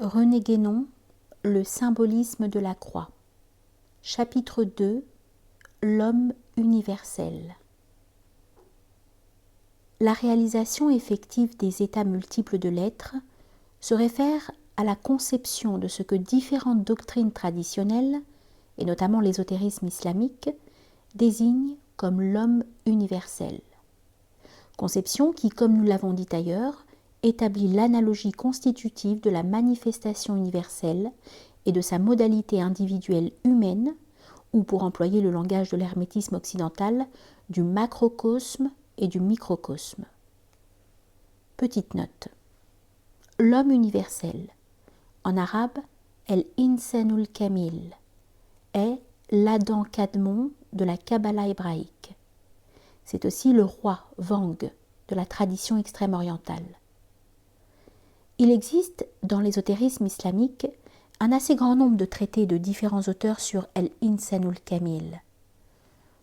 René Guénon, Le symbolisme de la croix. Chapitre 2. L'homme universel. La réalisation effective des états multiples de l'être se réfère à la conception de ce que différentes doctrines traditionnelles, et notamment l'ésotérisme islamique, désignent comme l'homme universel. Conception qui, comme nous l'avons dit ailleurs, établit l'analogie constitutive de la manifestation universelle et de sa modalité individuelle humaine, ou pour employer le langage de l'hermétisme occidental, du macrocosme et du microcosme. Petite note. L'homme universel, en arabe, el-Insanul Kamil, est l'Adam Kadmon de la Kabbala hébraïque. C'est aussi le roi Vang de la tradition extrême orientale. Il existe dans l'ésotérisme islamique un assez grand nombre de traités de différents auteurs sur el-Insanul Kamil.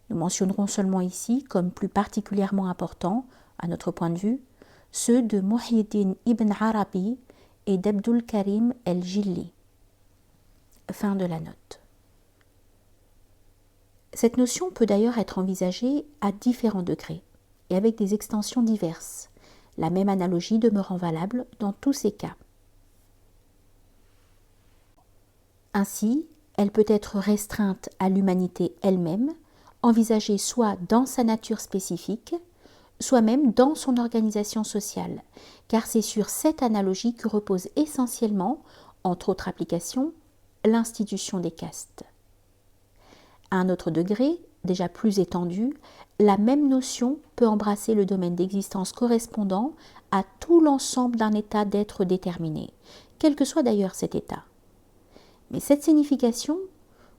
Nous mentionnerons seulement ici, comme plus particulièrement importants, à notre point de vue, ceux de Muhyiddin ibn Arabi et d'Abdul Karim el-Jilli. Fin de la note. Cette notion peut d'ailleurs être envisagée à différents degrés et avec des extensions diverses, la même analogie demeurant valable dans tous ces cas. Ainsi, elle peut être restreinte à l'humanité elle-même, envisagée soit dans sa nature spécifique, soit même dans son organisation sociale, car c'est sur cette analogie que repose essentiellement, entre autres applications, l'institution des castes. À un autre degré, déjà plus étendu, la même notion peut embrasser le domaine d'existence correspondant à tout l'ensemble d'un état d'être déterminé, quel que soit d'ailleurs cet état. Mais cette signification,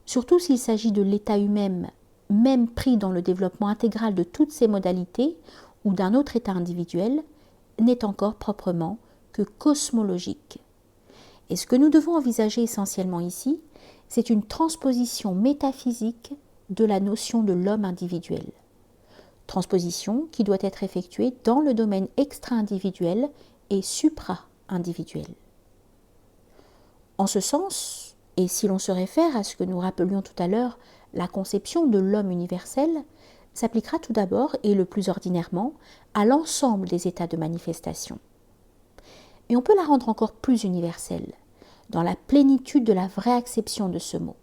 surtout s'il s'agit de l'état humain, même pris dans le développement intégral de toutes ses modalités, ou d'un autre état individuel, n'est encore proprement que cosmologique. Et ce que nous devons envisager essentiellement ici, c'est une transposition métaphysique de la notion de l'homme individuel. Transposition qui doit être effectuée dans le domaine extra-individuel et supra-individuel. En ce sens, et si l'on se réfère à ce que nous rappelions tout à l'heure, la conception de l'homme universel s'appliquera tout d'abord, et le plus ordinairement, à l'ensemble des états de manifestation. Et on peut la rendre encore plus universelle, dans la plénitude de la vraie acception de ce mot,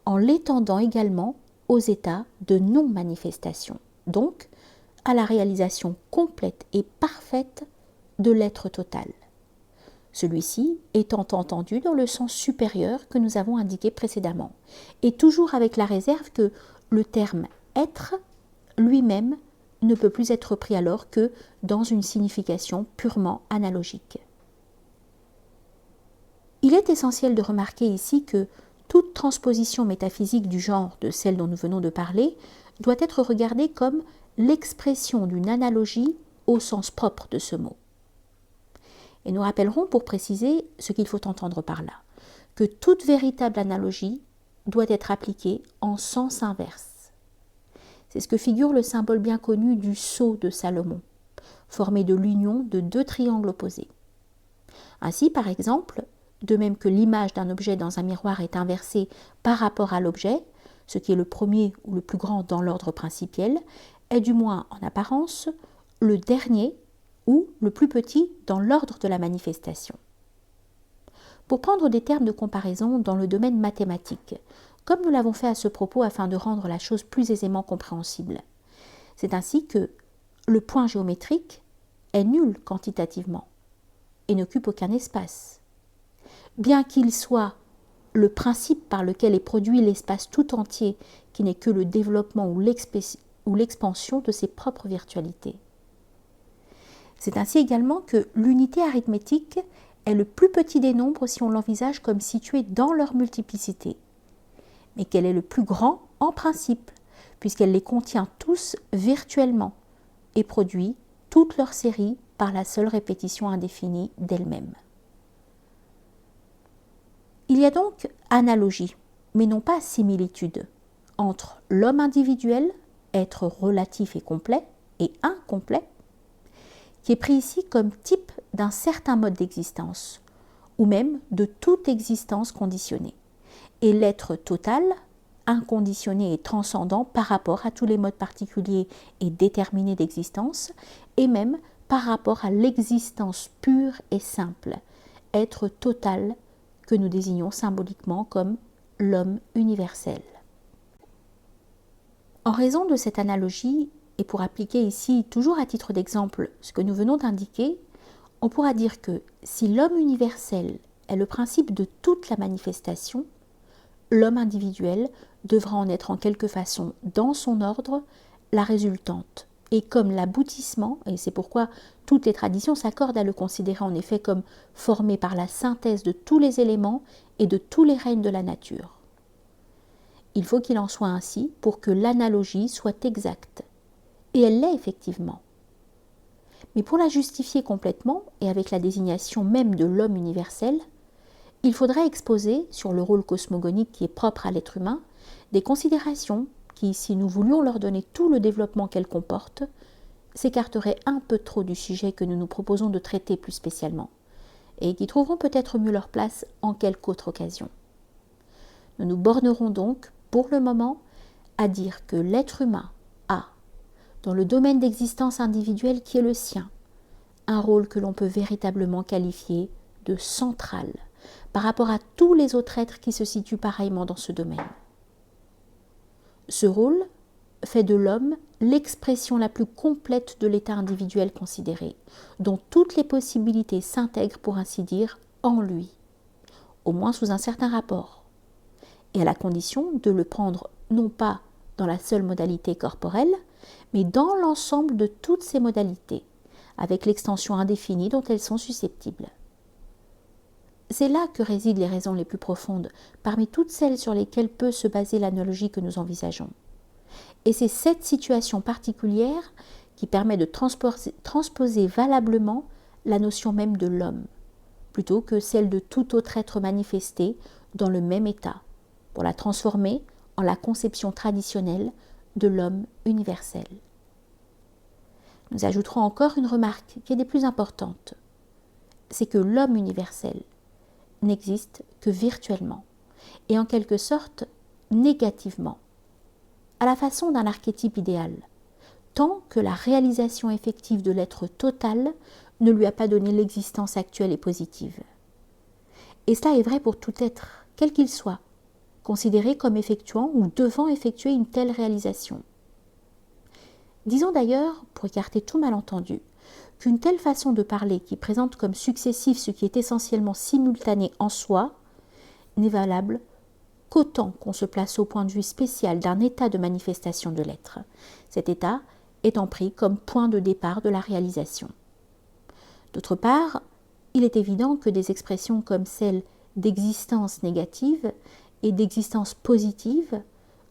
en l'étendant également aux états de non-manifestation, donc à la réalisation complète et parfaite de l'être total. Celui-ci étant entendu dans le sens supérieur que nous avons indiqué précédemment, et toujours avec la réserve que le terme « être » lui-même ne peut plus être pris alors que dans une signification purement analogique. Il est essentiel de remarquer ici que toute transposition métaphysique du genre de celle dont nous venons de parler doit être regardée comme l'expression d'une analogie au sens propre de ce mot. Et nous rappellerons pour préciser ce qu'il faut entendre par là, que toute véritable analogie doit être appliquée en sens inverse. C'est ce que figure le symbole bien connu du sceau de Salomon, formé de l'union de deux triangles opposés. Ainsi, par exemple, de même que l'image d'un objet dans un miroir est inversée par rapport à l'objet, ce qui est le premier ou le plus grand dans l'ordre principiel, est du moins en apparence le dernier ou le plus petit dans l'ordre de la manifestation. Pour prendre des termes de comparaison dans le domaine mathématique, comme nous l'avons fait à ce propos afin de rendre la chose plus aisément compréhensible, c'est ainsi que le point géométrique est nul quantitativement et n'occupe aucun espace. Bien qu'il soit le principe par lequel est produit l'espace tout entier qui n'est que le développement ou l'expansion de ses propres virtualités. C'est ainsi également que l'unité arithmétique est le plus petit des nombres si on l'envisage comme situé dans leur multiplicité, mais qu'elle est le plus grand en principe, puisqu'elle les contient tous virtuellement et produit toute leur série par la seule répétition indéfinie d'elle-même. Il y a donc analogie, mais non pas similitude, entre l'homme individuel, être relatif et complet, et incomplet, qui est pris ici comme type d'un certain mode d'existence, ou même de toute existence conditionnée. Et l'être total, inconditionné et transcendant par rapport à tous les modes particuliers et déterminés d'existence, et même par rapport à l'existence pure et simple, être total que nous désignons symboliquement comme l'homme universel. En raison de cette analogie, et pour appliquer ici toujours à titre d'exemple ce que nous venons d'indiquer, on pourra dire que si l'homme universel est le principe de toute la manifestation, l'homme individuel devra en être en quelque façon, dans son ordre, la résultante, et comme l'aboutissement, et c'est pourquoi toutes les traditions s'accordent à le considérer en effet comme formé par la synthèse de tous les éléments et de tous les règnes de la nature. Il faut qu'il en soit ainsi pour que l'analogie soit exacte, et elle l'est effectivement. Mais pour la justifier complètement, et avec la désignation même de l'homme universel, il faudrait exposer, sur le rôle cosmogonique qui est propre à l'être humain, des considérations qui, si nous voulions leur donner tout le développement qu'elles comportent, s'écarteraient un peu trop du sujet que nous nous proposons de traiter plus spécialement, et qui trouveront peut-être mieux leur place en quelque autre occasion. Nous nous bornerons donc, pour le moment, à dire que l'être humain a, dans le domaine d'existence individuelle qui est le sien, un rôle que l'on peut véritablement qualifier de central par rapport à tous les autres êtres qui se situent pareillement dans ce domaine. Ce rôle fait de l'homme l'expression la plus complète de l'état individuel considéré, dont toutes les possibilités s'intègrent pour ainsi dire en lui, au moins sous un certain rapport, et à la condition de le prendre non pas dans la seule modalité corporelle, mais dans l'ensemble de toutes ces modalités, avec l'extension indéfinie dont elles sont susceptibles. C'est là que résident les raisons les plus profondes, parmi toutes celles sur lesquelles peut se baser l'analogie que nous envisageons. Et c'est cette situation particulière qui permet de transposer valablement la notion même de l'homme, plutôt que celle de tout autre être manifesté dans le même état, pour la transformer en la conception traditionnelle de l'homme universel. Nous ajouterons encore une remarque qui est des plus importantes. C'est que l'homme universel n'existe que virtuellement, et en quelque sorte négativement, à la façon d'un archétype idéal, tant que la réalisation effective de l'être total ne lui a pas donné l'existence actuelle et positive. Et cela est vrai pour tout être, quel qu'il soit, considéré comme effectuant ou devant effectuer une telle réalisation. Disons d'ailleurs, pour écarter tout malentendu, qu'une telle façon de parler qui présente comme successif ce qui est essentiellement simultané en soi, n'est valable qu'autant qu'on se place au point de vue spécial d'un état de manifestation de l'être, cet état étant pris comme point de départ de la réalisation. D'autre part, il est évident que des expressions comme celle d'existence négative et d'existence positive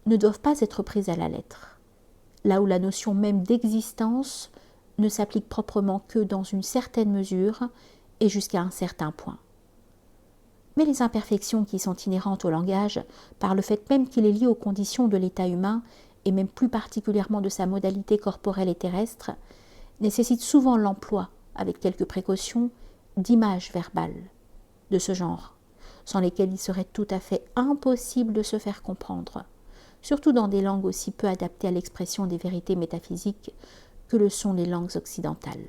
ne doivent pas être prises à la lettre, là où la notion même d'existence ne s'applique proprement que dans une certaine mesure et jusqu'à un certain point. Mais les imperfections qui sont inhérentes au langage, par le fait même qu'il est lié aux conditions de l'état humain, et même plus particulièrement de sa modalité corporelle et terrestre, nécessitent souvent l'emploi, avec quelques précautions, d'images verbales de ce genre, sans lesquelles il serait tout à fait impossible de se faire comprendre, surtout dans des langues aussi peu adaptées à l'expression des vérités métaphysiques que le sont les langues occidentales.